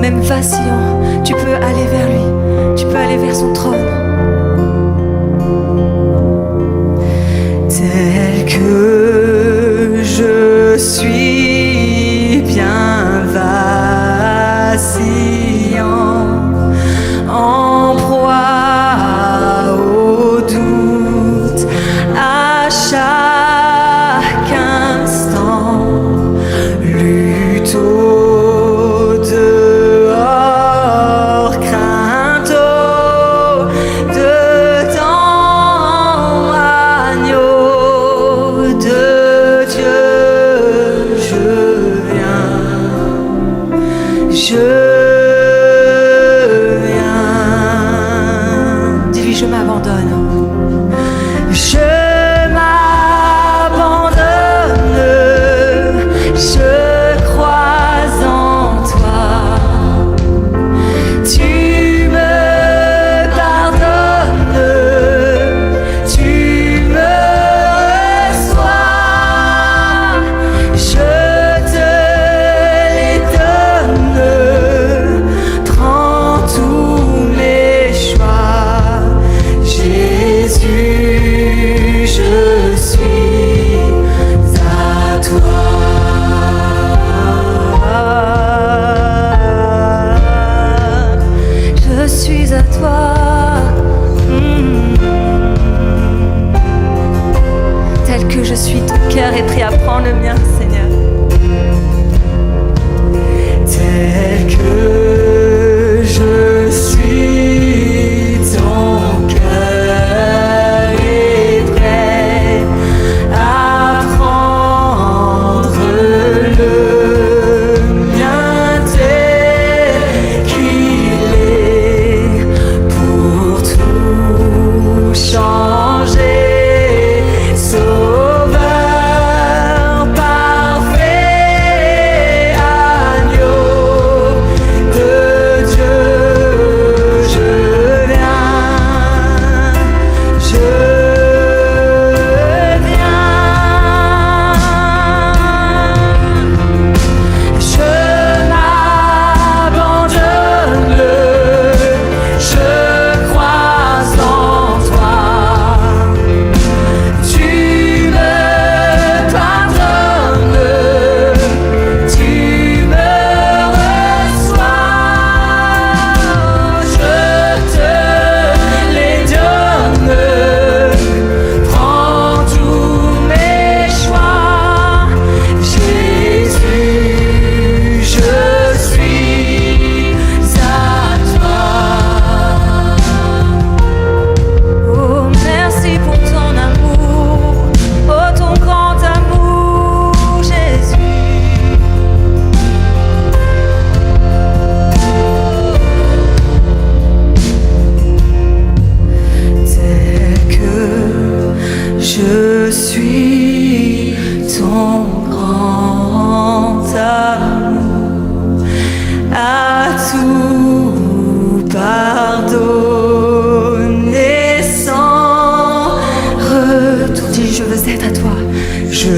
même vacillant, tu peux aller vers lui, tu peux aller vers son trône. Tel que je suis bien vacillant, en proie au doute à chaque instant, lutte au dehors, crainte au dedans, agneau de Dieu, je viens, je viens. Dis-lui, je m'abandonne. Je m'abandonne, je crois en toi. Tu me pardonnes, tu me reçois. Je te les donne, prends tous mes choix. Jésus, je suis à toi. Je suis à toi. Tel que je suis, ton cœur est prêt à prendre le mien, Seigneur. Tel que je suis, ton cœur est prêt à prendre le mien tel qu'il est, pour tout changer. Sauveur parfait, agneau de Dieu, je viens, je viens. Je m'abandonne, je crois en toi. Tu me pardonnes, tu me reçois. Je te les donne, prends tous mes choix. Jésus, je suis à toi. Oh, merci pour ton amour, oh ton grand amour, Jésus. Tel que je suis, ton grand amour a tout pardonné sans retour. Dis, je veux être à toi. Je